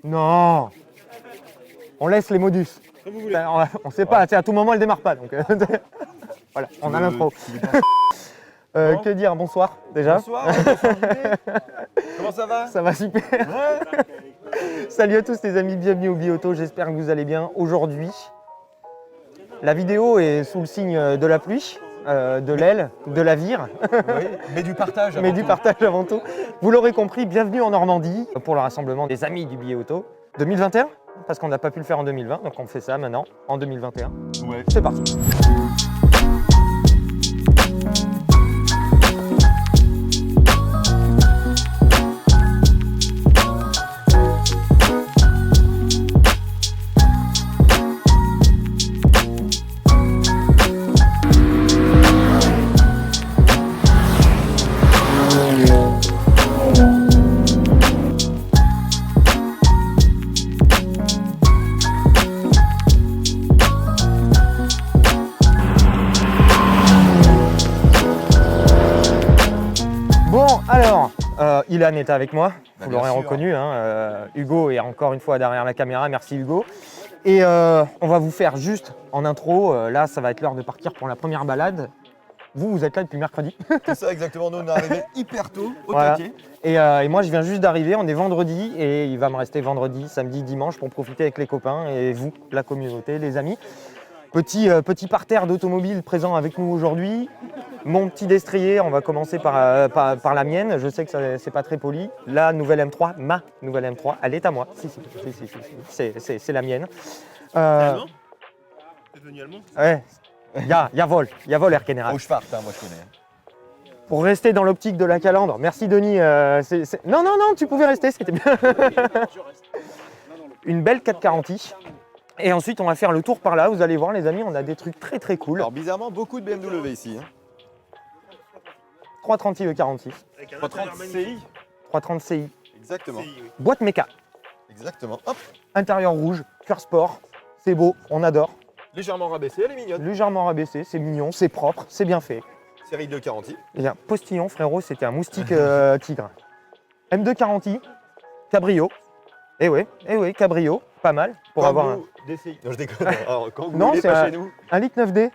Non. On laisse les modus. Comme vous voulez. On sait pas, à tout moment elle démarre pas. Donc, voilà, on a l'impro. Bon. Que dire, bonsoir déjà. Bonsoir, bonsoir JB. Comment ça va? Ça va super. Ouais. Salut à tous les amis, bienvenue au Bioauto, j'espère que vous allez bien. Aujourd'hui, la vidéo est sous le signe de la pluie, de l'aile, de la vire, Oui, mais du partage. mais du partage avant tout. Vous l'aurez compris, bienvenue en Normandie pour le rassemblement des amis du Bioauto 2021, parce qu'on n'a pas pu le faire en 2020, donc on fait ça maintenant en 2021. Ouais. C'est parti. Alors, Ilan est avec moi, vous l'aurez reconnu, hein, Hugo est encore une fois derrière la caméra, merci Hugo. Et on va vous faire juste en intro, là ça va être l'heure de partir pour la première balade. Vous êtes là depuis mercredi. C'est ça exactement, nous on est arrivé hyper tôt, au Voilà. taquet. Et moi je viens juste d'arriver, on est vendredi et il va me rester vendredi, samedi, dimanche pour profiter avec les copains et vous, la communauté, les amis. Petit parterre d'automobiles présent avec nous aujourd'hui. Mon petit destrier, on va commencer par la mienne. Je sais que c'est pas très poli. La nouvelle M3, ma nouvelle M3, elle est à moi. Si, c'est la mienne. Allemand? T'es devenu allemand? Ouais. Jawohl, Herr General. Au Schwarz, hein, moi je connais. Pour rester dans l'optique de la calandre, merci Denis. Non, tu pouvais rester, c'était bien. Une belle 440i. Et ensuite, on va faire le tour par là. Vous allez voir, les amis, on a des trucs très très cool. Alors bizarrement, beaucoup de BMW ici. Hein. 330i E46. 330 CI. 330 CI. Exactement. Boîte méca. Exactement. Hop. Intérieur rouge, cœur sport. C'est beau, on adore. Légèrement rabaissé, elle est mignonne. Légèrement rabaissé, c'est mignon, c'est propre, c'est bien fait. Série 240i. Et bien, postillon, frérot, c'était un moustique tigre. M240i, cabrio. Eh oui, cabrio, pas mal pour avoir DCI. Non, je déconne. Alors, quand vous Non, voulez, c'est pas chez nous. un litre 9D.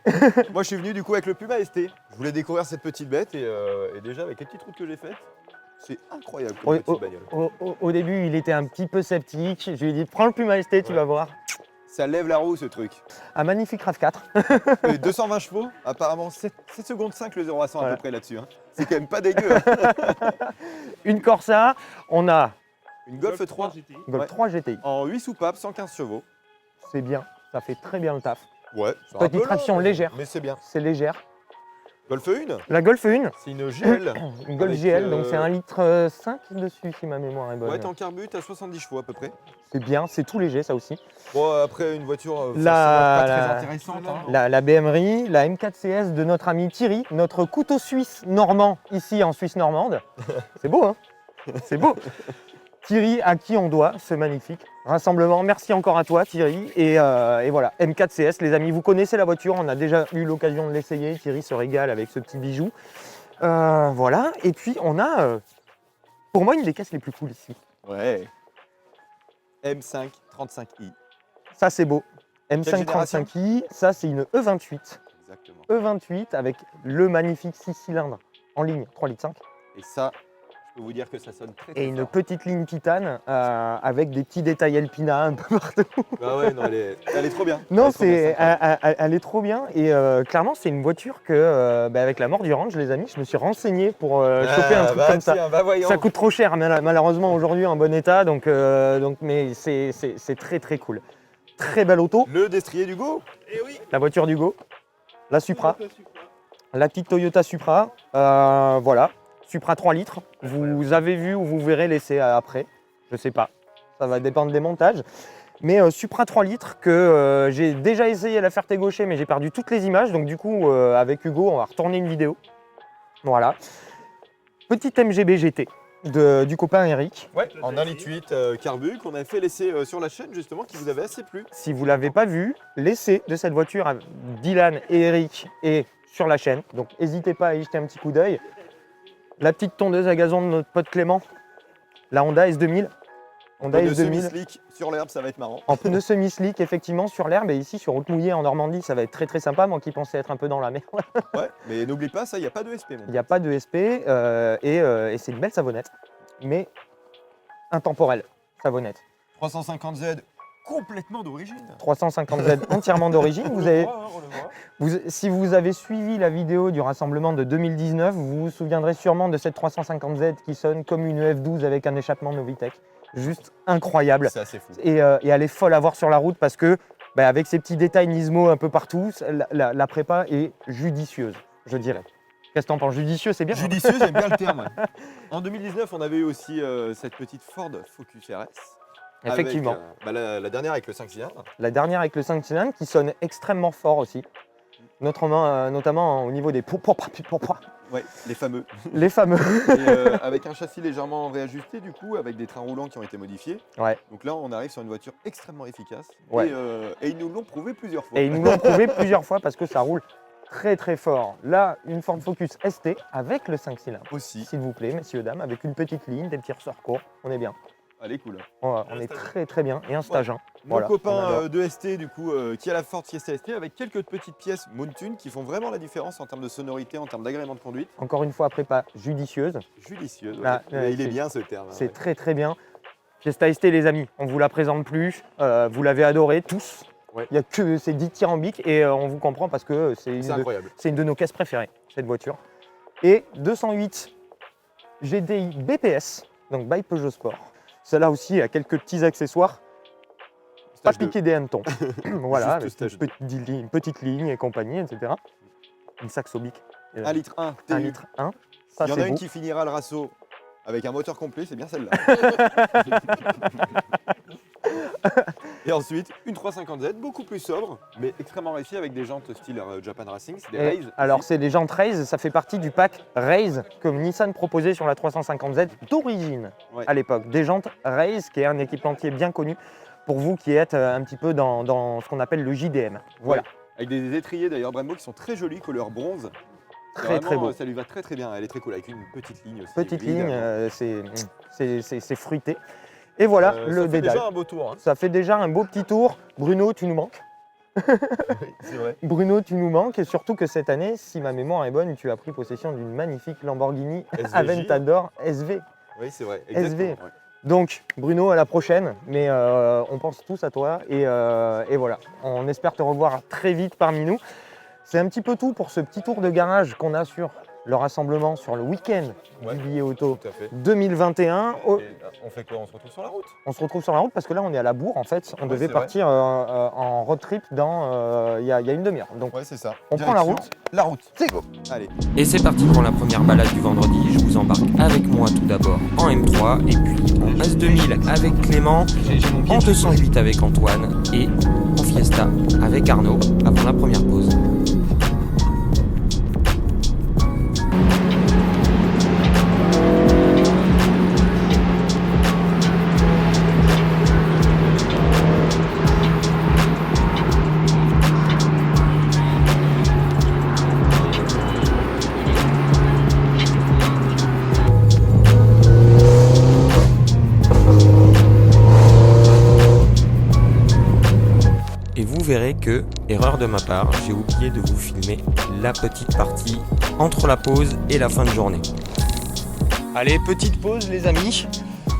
Moi, je suis venu du coup avec le Puma ST. Je voulais découvrir cette petite bête et déjà avec les petites routes que j'ai faites, c'est incroyable comme petite bagnole. Au début, il était un petit peu sceptique. Je lui ai dit, prends le Puma ST, tu vas voir. Ça lève la roue ce truc. Un magnifique RAV4. Et 220 chevaux, apparemment 7 secondes 5 le 0 à 100 Voilà. à peu près là-dessus. Hein. C'est quand même pas dégueu. Hein. Une Corsa, on a Une Golf 3 Golf Ouais. 3 GTI. en 8 soupapes, 115 chevaux. C'est bien, ça fait très bien le taf. Ouais, c'est un Petite peu long, traction légère. mais c'est bien. C'est légère. Golf 1, La Golf 1, c'est une GL. une Golf Avec, GL, donc c'est 1,5 litre dessus si ma mémoire est bonne. Ouais, t'es en carbut à 70 chevaux à peu près. C'est bien, c'est tout léger ça aussi. Bon, après, une voiture forcément La- pas très la- intéressante. Hein. La BMRI, la M4CS de notre ami Thierry, notre couteau suisse normand ici en Suisse normande. C'est beau, hein? C'est beau. Thierry, à qui on doit ce magnifique rassemblement. Merci encore à toi Thierry. Et voilà, M4CS les amis, vous connaissez la voiture, on a déjà eu l'occasion de l'essayer. Thierry se régale avec ce petit bijou. Voilà, et puis on a, pour moi, une des caisses les plus cool ici. Ouais. M5 35i. Ça c'est beau. Quelle M5 35i, ça c'est une E28. Exactement. E28 avec le magnifique 6 cylindres en ligne 3,5 litres. Et ça, je peux vous dire que ça sonne très très Et une fort. petite ligne titane avec des petits détails Alpina un peu partout. Ah ouais, non, elle est trop bien. Non, Elle est trop bien, sympa. elle est trop bien et clairement c'est une voiture que avec la mort du range les amis, je me suis renseigné pour choper un truc bah, comme ça. tiens, bah voyons. Ça coûte trop cher malheureusement aujourd'hui en bon état donc mais c'est très très cool. Très belle auto, Le destrier d'Hugo. la voiture d'Hugo, la Supra, la petite Toyota Supra, voilà, Supra 3 litres. Vous avez vu ou vous verrez l'essai après, je sais pas, ça va dépendre des montages. Mais Supra 3 litres que j'ai déjà essayé à la Ferté-Gaucher mais j'ai perdu toutes les images. Donc du coup avec Hugo on va retourner une vidéo. Voilà. Petite MGB GT du copain Eric. Ouais, en 1,8 litre carbu qu'on avait fait l'essai sur la chaîne justement qui vous avait assez plu. Si vous ne l'avez pas vu, l'essai de cette voiture Dylan et Eric est sur la chaîne. Donc n'hésitez pas à y jeter un petit coup d'œil. La petite tondeuse à gazon de notre pote Clément, la Honda S2000. Honda Le S2000. semi-slick sur l'herbe, ça va être marrant. En pneu semi-slick, effectivement, sur l'herbe. Et ici, sur route mouillée en Normandie, ça va être très très sympa. Moi qui pensais être un peu dans la merde. Ouais, mais n'oublie pas, ça, il n'y a pas de SP. Il n'y a pas de SP et c'est une belle savonnette. Mais intemporelle, savonnette. 350Z, complètement d'origine. 350Z entièrement d'origine. On le voit. Si vous avez suivi la vidéo du rassemblement de 2019, vous vous souviendrez sûrement de cette 350Z qui sonne comme une F12 avec un échappement Novitec. Juste incroyable. C'est assez fou. Et elle est folle à voir sur la route parce que, avec ces petits détails Nismo un peu partout, la prépa est judicieuse, je dirais. Qu'est-ce que t'en penses? Judicieux, c'est bien? Judicieux, j'aime bien le terme. En 2019, on avait eu aussi cette petite Ford Focus RS. Effectivement. Avec, la dernière avec le 5 cylindres. La dernière avec le 5 cylindres qui sonne extrêmement fort aussi. Notamment au niveau des Ouais, les fameux. Les fameux. Et, avec un châssis légèrement réajusté, du coup, avec des trains roulants qui ont été modifiés. Ouais. Donc là, on arrive sur une voiture extrêmement efficace. Ouais. Et ils nous l'ont prouvé plusieurs fois. Et ils nous l'ont prouvé plusieurs fois parce que ça roule très très fort. Là, une Ford Focus ST avec le 5 cylindres. Aussi. S'il vous plaît, messieurs, dames, avec une petite ligne, des petits ressorts courts, on est bien. Allez, cool. On est très très bien. Et un stage 1. Mon Voilà, on copain adore. de ST, du coup, qui a la Ford Fiesta ST, avec quelques petites pièces Mountune qui font vraiment la différence en termes de sonorité, en termes d'agrément de conduite. Encore une fois, prépa judicieuse. Judicieuse. Là, Mais il est c'est- bien ce terme. C'est très très bien. Fiesta ST, les amis, on vous la présente plus. Vous l'avez adoré tous. Ouais. Il y a que c'est dithyrambique et on vous comprend parce que c'est C'est incroyable. une de nos caisses préférées, cette voiture. Et 208 GDI BPS, donc by Peugeot Sport. Celle-là aussi a quelques petits accessoires, pas Stage deux. piquer des hannetons. Voilà, Juste avec stage une petite ligne et compagnie, etc. Une Saxobic. 1 litre 1, 1 TU. litre 1. Ça, Il y en a c'est une beau. qui finira le rasso avec un moteur complet, c'est bien celle-là. Et ensuite, une 350Z, beaucoup plus sobre, mais extrêmement réussie avec des jantes style Japan Racing, c'est des Et Raze. alors, c'est des jantes Raze, ça fait partie du pack Raze que Nissan proposait sur la 350Z d'origine Ouais. à l'époque. Des jantes Raze, qui est un équipementier bien connu pour vous qui êtes un petit peu dans ce qu'on appelle le JDM. Voilà, Ouais. Avec des étriers d'ailleurs Brembo qui sont très jolis, couleur bronze. très très beau. Ça lui va très très bien, elle est très cool, avec une petite ligne aussi. Petite ligne, évidemment. c'est fruité. Et voilà le ça fait dédale. déjà un beau tour, hein. Ça fait déjà un beau petit tour. Bruno, tu nous manques. C'est vrai. Bruno, tu nous manques. Et surtout que cette année, si ma mémoire est bonne, tu as pris possession d'une magnifique Lamborghini SVJ. Aventador SV. Oui, c'est vrai. SV. Exactement, ouais. Donc, Bruno, à la prochaine. Mais on pense tous à toi. Et voilà, on espère te revoir très vite parmi nous. C'est un petit peu tout pour ce petit tour de garage qu'on a sur le rassemblement, sur le week-end Ouais. du billet auto Tout à fait. 2021. Oh, Et, on fait quoi? On se retrouve sur la route. on se retrouve sur la route parce que là, on est à la bourre. En fait, on Ouais, devait c'est vrai. partir en road trip il y a une demi-heure. Donc, Ouais, c'est ça. On prend la Direction route. La route. c'est go. Allez. Et c'est parti pour la première balade du vendredi. Je vous embarque avec moi tout d'abord en M3 et puis en S2000 avec Clément, en 208 avec Antoine et en Fiesta avec Arnaud avant la première pause. Et vous verrez que, erreur de ma part, j'ai oublié de vous filmer la petite partie entre la pause et la fin de journée. Allez, petite pause, les amis.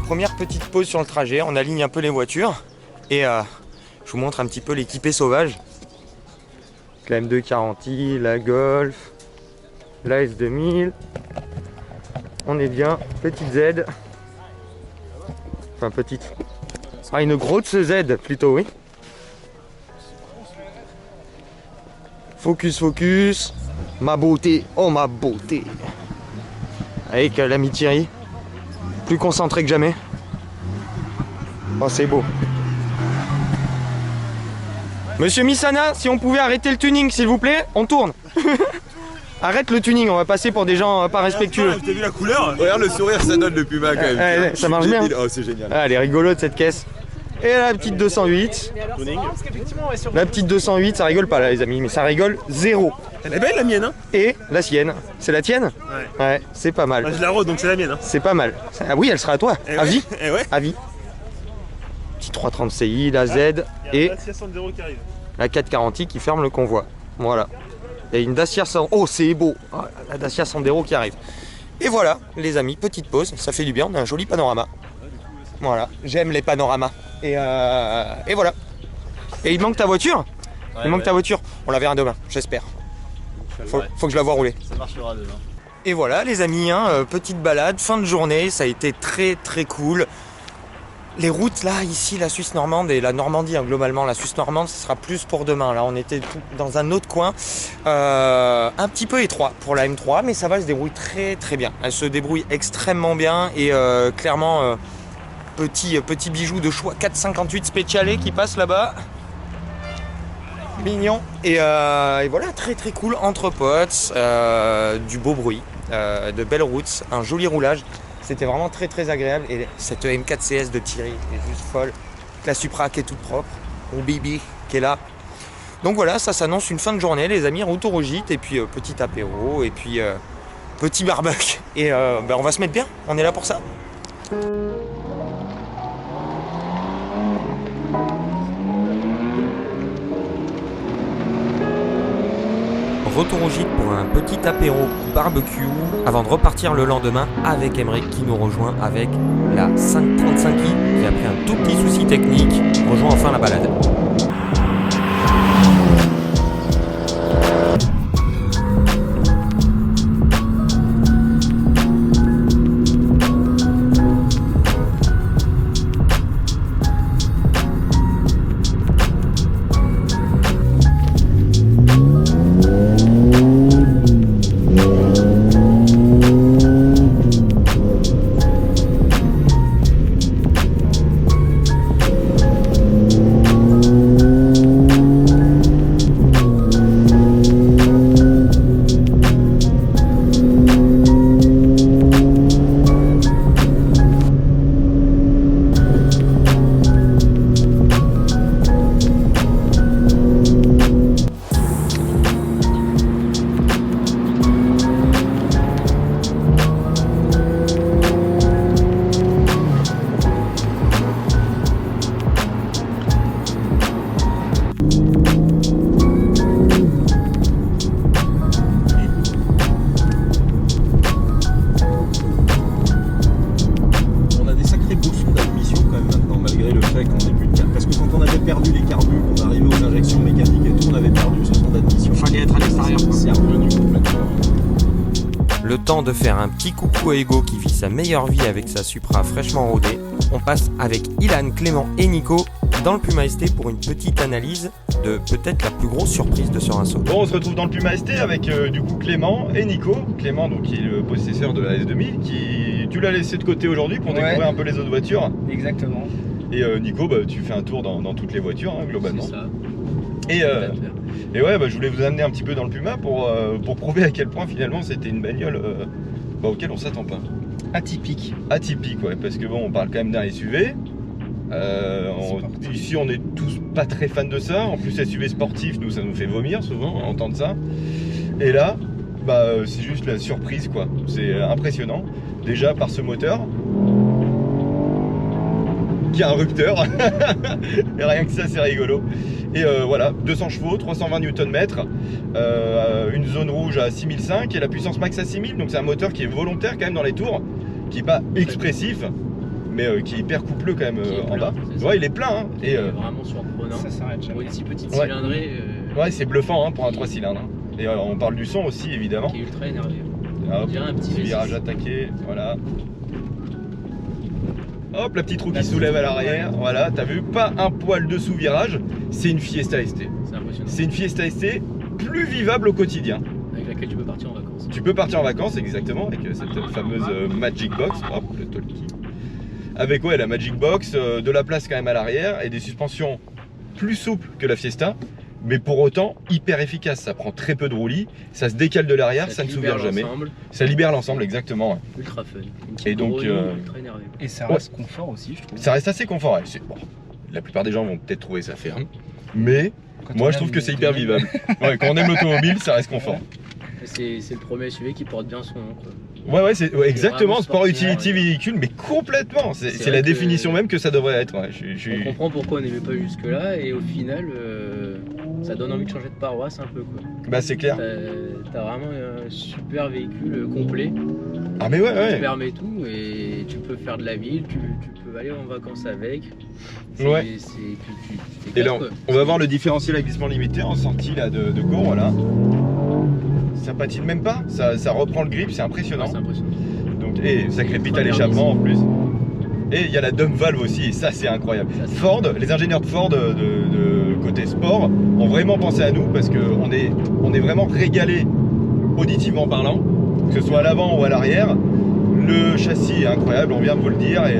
Première petite pause sur le trajet. On aligne un peu les voitures. Et je vous montre un petit peu l'équipée sauvage. La M2 Caranti, la Golf, la S2000. On est bien. Petite Z. Enfin, petite. Ah, une grosse Z plutôt, oui. Focus, focus. Ma beauté, oh ma beauté. Avec l'ami Thierry. Plus concentré que jamais. Oh, c'est beau. Monsieur Misana, si on pouvait arrêter le tuning, s'il vous plaît, on tourne. Arrête le tuning, on va passer pour des gens pas respectueux. T'as vu la couleur? Regarde le sourire, ça donne le Puma quand même. Ouais, ça marche bien. Oh, c'est génial. Ah, elle est rigolote cette caisse. Et la petite 208. La petite 208, ça rigole pas là les amis, mais ça rigole zéro. Elle est belle la mienne, hein? Et la sienne. C'est la tienne? Ouais, c'est pas Bah, mal. je la rôde donc c'est la mienne, hein? C'est pas mal. Ah oui, elle sera à toi. Eh À ouais, vie. eh ouais. À vie. 330 CI, la Z et la Dacia Sandero qui arrive. la 440i qui ferme le convoi. Voilà. Il y a une Dacia Sandero. Oh, c'est beau. Ah, la Dacia Sandero qui arrive. Et voilà, les amis, petite pause. Ça fait du bien. On a un joli panorama. Voilà. J'aime les panoramas. Et voilà. Et il manque ta voiture. Il manque ta voiture. On la verra demain, j'espère. Faut que je la vois rouler. Ça marchera demain. Et voilà, les amis, petite balade, fin de journée. Ça a été très très cool. Les routes là, ici, la Suisse normande et la Normandie, globalement, la Suisse normande, ce sera plus pour demain. Là, on était dans un autre coin, un petit peu étroit pour la M3, mais ça va, elle se débrouille très très bien. Elle se débrouille extrêmement bien et clairement, petit bijou de choix 458 Speciale qui passe là-bas. Mignon. Et voilà, très très cool, entre potes, du beau bruit, de belles routes, un joli roulage. C'était vraiment très très agréable et cette M4 CS de Thierry est juste folle. La Supra qui est toute propre, mon Bibi qui est là. Donc voilà, ça s'annonce une fin de journée les amis, retour au gîte et puis petit apéro et puis petit barbecue. Et on va se mettre bien, on est là pour ça. Retour au gîte pour un petit apéro barbecue avant de repartir le lendemain avec Emeric qui nous rejoint avec la 535i qui après un tout petit souci technique rejoint enfin la balade. Le temps de faire un petit coucou à Hugo qui vit sa meilleure vie avec sa Supra fraîchement rodée. On passe avec Ilan, Clément et Nico dans le Puma ST pour une petite analyse de peut-être la plus grosse surprise de ce rinceau. Bon, on se retrouve dans le Puma ST avec du coup Clément et Nico. Clément donc, qui est le possesseur de la S2000, qui tu l'as laissé de côté aujourd'hui pour découvrir un peu les autres voitures. Exactement. Et Nico, tu fais un tour dans toutes les voitures globalement. C'est ça. Et ouais, je voulais vous amener un petit peu dans le Puma pour prouver à quel point finalement c'était une bagnole auquel on s'attend pas. Atypique. Atypique, ouais, parce que bon, on parle quand même d'un SUV. Ici, on est tous pas très fans de ça. En plus, SUV sportif, nous, ça nous fait vomir souvent à entendre ça. Et là, c'est juste la surprise, quoi. C'est impressionnant. Déjà par ce moteur qui a un rupteur. Et rien que ça, c'est rigolo. Et voilà, 200 chevaux, 320 Nm, une zone rouge à 6005 et la puissance max à 6000. Donc c'est un moteur qui est volontaire quand même dans les tours, qui n'est pas expressif, mais qui est hyper coupleux quand même en bas. Ouais, il est plein. Hein. Et vraiment surprenant. Ça s'arrête jamais. Pour une si petite cylindrée. Ouais, c'est bluffant pour un 3 cylindres. Et on parle du son aussi, évidemment. Qui est ultra énervé. On dirait un petit virage attaqué, voilà. Hop, la petite roue qui soulève à l'arrière, voilà, t'as vu, pas un poil de sous-virage, c'est une Fiesta ST. C'est impressionnant. C'est une Fiesta ST plus vivable au quotidien. Avec laquelle tu peux partir en vacances. Tu peux partir en vacances, exactement, avec cette fameuse Magic Box, hop, le talkie. Avec la Magic Box, de la place quand même à l'arrière et des suspensions plus souples que la Fiesta, mais pour autant hyper efficace. Ça prend très peu de roulis, ça se décale de l'arrière, ça ne s'ouvre jamais. Ça libère l'ensemble, exactement. Ouais. Ultra fun. Et donc, ultra énervé. Et ça reste confort aussi, je trouve. Ça reste assez confort. Bon, la plupart des gens vont peut-être trouver ça ferme, mais moi je trouve que c'est hyper vivable. Ouais, quand on aime l'automobile, ça reste confort. C'est le premier SUV qui porte bien son nom, quoi. Ouais, c'est exactement, vraiment sport sportif, utility ouais. véhicule, mais complètement. C'est C'est la vrai que- définition même que ça devrait être. Ouais. On comprend pourquoi on n'aimait pas jusque-là et au final, ça donne envie de changer de paroisse un peu quoi. Bah c'est clair. T'as vraiment un super véhicule complet, Ah mais ouais, qui ouais. permet tout et tu peux faire de la ville, tu peux aller en vacances avec. Ouais. Puis tu Et t'éclates, là, quoi. on va voir le différentiel à glissement limité en sortie là de Cour, là. Ça patine même pas, ça reprend le grip, c'est impressionnant. C'est impressionnant. Donc, et ça crépite à l'échappement en plus. Et il y a la dump valve aussi, et ça c'est incroyable. Ça, c'est- Ford, les ingénieurs de Ford de côté sport ont vraiment pensé à nous parce qu'on est vraiment régalé auditivement parlant, que ce soit à l'avant ou à l'arrière. Le châssis est incroyable, on vient de vous le dire, et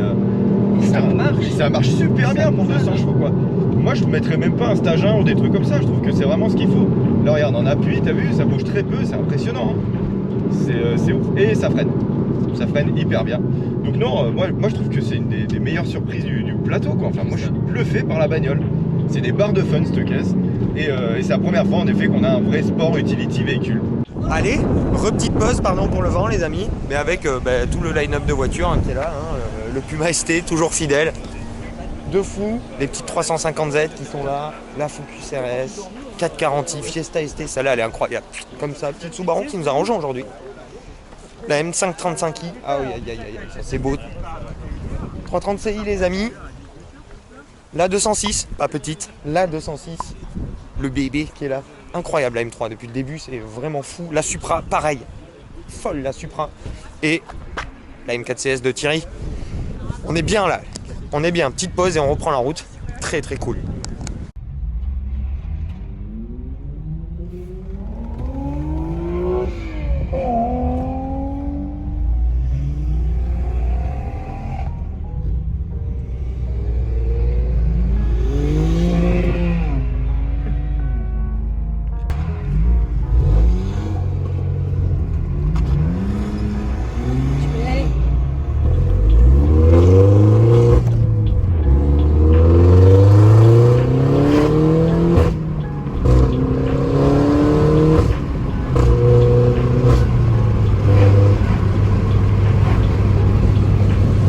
ça marche super bien pour 200 chevaux quoi. Moi je ne mettrais même pas un stage 1 ou des trucs comme ça, je trouve que c'est vraiment ce qu'il faut. Là regarde, en appui, t'as vu, ça bouge très peu, c'est impressionnant. Hein. C'est ouf. Et ça freine hyper bien. Donc non, moi je trouve que c'est une des meilleures surprises du plateau quoi. Enfin moi je suis bluffé par la bagnole. C'est des barres de fun cette caisse. Et c'est la première fois en effet qu'on a un vrai sport utility véhicule. Allez, petite pause, pardon pour le vent les amis, mais avec tout le line-up de voitures hein, qui est là, hein, le Puma ST toujours fidèle, de fou, les petites 350Z qui sont là, la Focus RS, 440i, Fiesta ST, celle-là elle est incroyable, comme ça, petite Subaru qui nous a rejoint aujourd'hui. La M535i, ah oui, ça c'est beau. 330 CI les amis, la 206, pas petite, la 206, le bébé qui est là. Incroyable la M3 depuis le début, c'est vraiment fou. La Supra, pareil, folle la Supra. Et la M4CS de Thierry. On est bien là, on est bien. Petite pause et on reprend la route. Très très cool.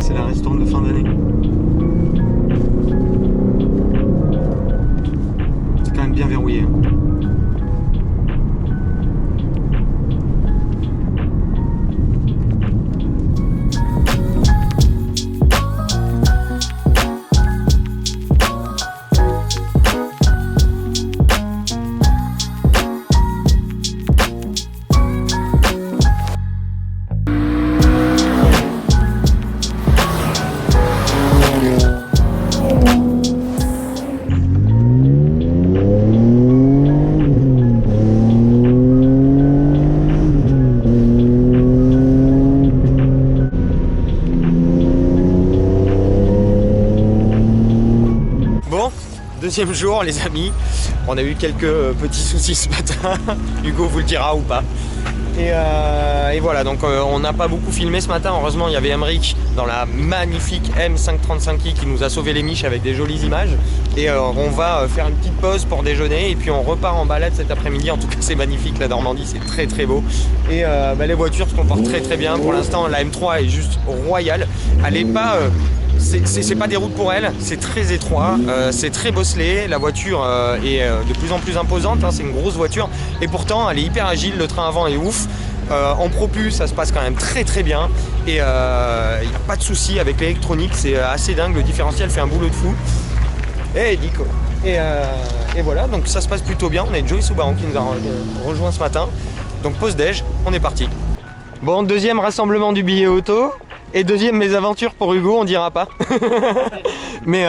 C'est la restaurante de fin d'année. C'est quand même bien verrouillé. Hein. Bon, deuxième jour les amis, on a eu quelques petits soucis ce matin, Hugo vous le dira ou pas. Et voilà, donc on n'a pas beaucoup filmé ce matin, heureusement il y avait Emmerich dans la magnifique M535i qui nous a sauvé les miches avec des jolies images. Et on va faire une petite pause pour déjeuner et puis on repart en balade cet après-midi, en tout cas c'est magnifique la Normandie, c'est très très beau. Et les voitures se comportent très très bien, pour l'instant la M3 est juste royale, elle est pas... c'est pas des routes pour elle, c'est très étroit, c'est très bosselé, la voiture est de plus en plus imposante, hein, c'est une grosse voiture et pourtant elle est hyper agile, le train avant est ouf. En propulse ça se passe quand même très très bien et il n'y a pas de souci avec l'électronique, c'est assez dingue, le différentiel fait un boulot de fou. Et Nico. Et voilà, donc ça se passe plutôt bien, on a une Joey Subaru qui nous a rejoint ce matin, donc pause déj, on est parti. Bon, deuxième rassemblement du billet auto. Et deuxième mésaventures pour Hugo, on dira pas. mais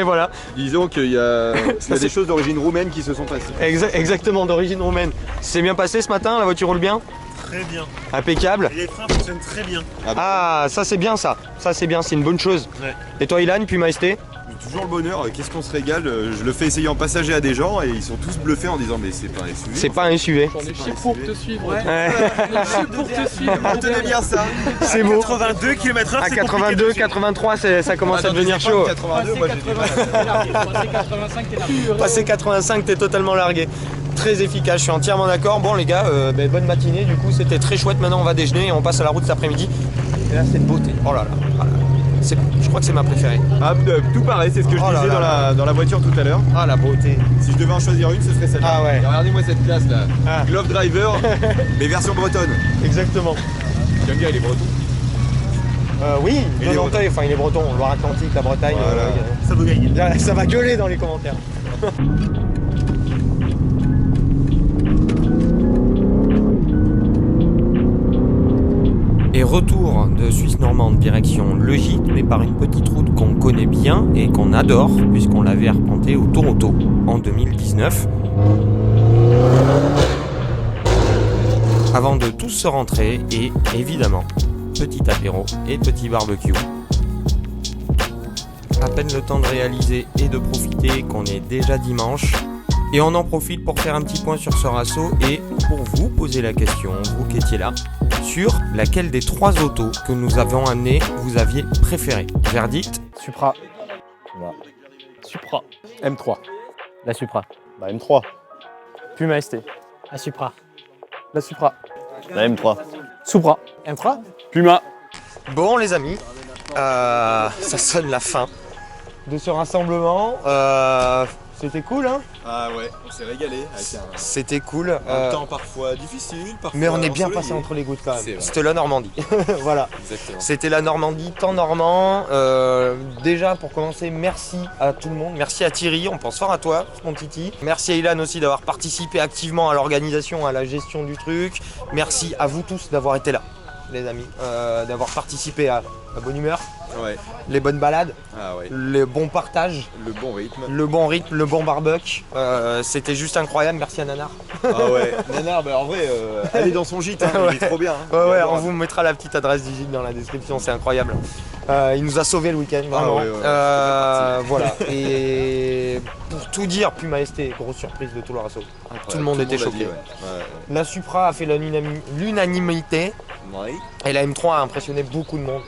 voilà. Disons qu'il y a des choses d'origine roumaine qui se sont passées. Exactement, d'origine roumaine. C'est bien passé ce matin, la voiture roule bien? Très bien. Impeccable. Et les freins fonctionnent très bien. Ah, ça c'est bien ça. Ça c'est bien, c'est une bonne chose. Ouais. Et toi Ilan, Puma ST? Toujours le bonheur, qu'est-ce qu'on se régale. Je le fais essayer en passager à des gens et ils sont tous bluffés en disant mais c'est pas un SUV. C'est pas un SUV. On est chier pour te suivre. Ouais. On est chier pour te suivre. Retenez bien ça. C'est beau. 82 km/h, À c'est 82, 83, ça commence à devenir chaud. 82, moi j'ai du mal. Passé 85, t'es totalement largué. très efficace, je suis entièrement d'accord. Bon les gars, bonne matinée, du coup c'était très chouette. Maintenant on va déjeuner et on passe à la route cet après-midi. Et là c'est de beauté. Oh là là, oh là là. Je crois que c'est ma préférée. Ah, tout pareil, c'est ce que je disais dans la voiture tout à l'heure. Ah la beauté. Si je devais en choisir une, ce serait celle-là. Ah ouais. Et regardez-moi cette classe là. Ah. Glove Driver, mais version bretonne. Exactement. J'aime bien, il est breton. Oui, Il est Nantais, enfin il est breton, Loire-Atlantique, la Bretagne. Voilà. Ça vous gagne. Ça va gueuler dans les commentaires. Et retour de Suisse normande direction Le Gîte, mais par une petite route qu'on connaît bien et qu'on adore, puisqu'on l'avait arpentée au Toronto en 2019. Avant de tous se rentrer et, évidemment, petit apéro et petit barbecue. À peine le temps de réaliser et de profiter qu'on est déjà dimanche. Et on en profite pour faire un petit point sur ce rasso et pour vous poser la question, vous qui étiez là, sur laquelle des 3 autos que nous avons amenés vous aviez préféré. Verdict. Supra. Voilà. Supra. M3. La Supra. Bah M3. Puma ST. La Supra. La Supra. La M3. Supra. M3. Puma. Bon les amis, ça sonne la fin de ce rassemblement. C'était cool hein. Ah ouais, on s'est régalé avec C'était cool. un temps parfois difficile, parfois Mais on est bien ensoleillé. passé entre les gouttes quand C'est même. vrai. C'était la Normandie. Voilà. Exactement. C'était la Normandie, temps normand. Déjà pour commencer, merci à tout le monde. Merci à Thierry, on pense fort à toi, mon Titi. Merci à Ilan aussi d'avoir participé activement à l'organisation, à la gestion du truc. Merci à vous tous d'avoir été là, les amis. D'avoir participé à la bonne humeur, Ouais. les bonnes balades, Ah ouais. les bons partages, Le bon rythme. le bon rythme, le bon barbecue. C'était juste incroyable. Merci à Nanar. Ah ouais. Nanar, bah en vrai, allez dans son gîte, hein, il est trop bien. Hein. Ouais, Il est on adorable. vous mettra la petite adresse du gîte dans la description, c'est incroyable. Il nous a sauvé le week-end, vraiment. ouais, ouais, Voilà. Et pour tout dire, Puma ST, grosse surprise de tout le rasso. Tout le monde était a dit, choqué. ouais. La Supra a fait l'unanimité Ouais. et la M3 a impressionné beaucoup de monde.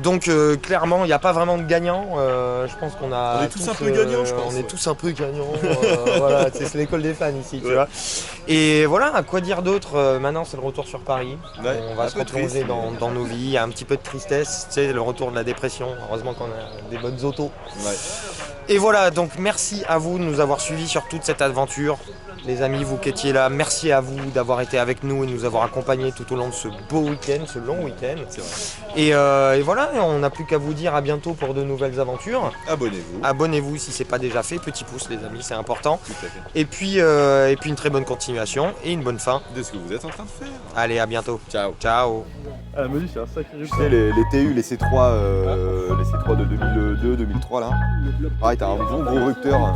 Donc clairement, il n'y a pas vraiment de gagnant. Je pense qu'on a. On est tous un peu gagnants, je pense, On est ouais. tous un peu gagnants. Voilà, c'est l'école des fans ici, tu vois. Et voilà, à quoi dire d'autre. Maintenant, c'est le retour sur Paris. Ouais, On va un se peu replonger triste, dans nos vies. Il y a un petit peu de tristesse, tu sais, le retour de la dépression. Heureusement qu'on a des bonnes autos. Ouais. Et voilà, donc merci à vous de nous avoir suivis sur toute cette aventure. Les amis, vous qui étiez là, merci à vous d'avoir été avec nous et de nous avoir accompagnés tout au long de ce beau week-end, ce long week-end. C'est vrai. Et voilà, on n'a plus qu'à vous dire à bientôt pour de nouvelles aventures. Abonnez-vous. Abonnez-vous si c'est pas déjà fait, petit pouce les amis, c'est important. Tout à fait. Et puis une très bonne continuation et une bonne fin. De ce que vous êtes en train de faire. Allez, à bientôt. Ciao. Ciao. Ah, me dit, c'est un sacré Tu sais, les TU, les C3, les C3 de 2002, 2003 là. Pareil, t'as un bon gros rupteur.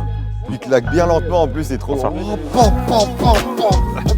Il claque bien lentement en plus, c'est trop. Oh, pam, pam, pam, pam.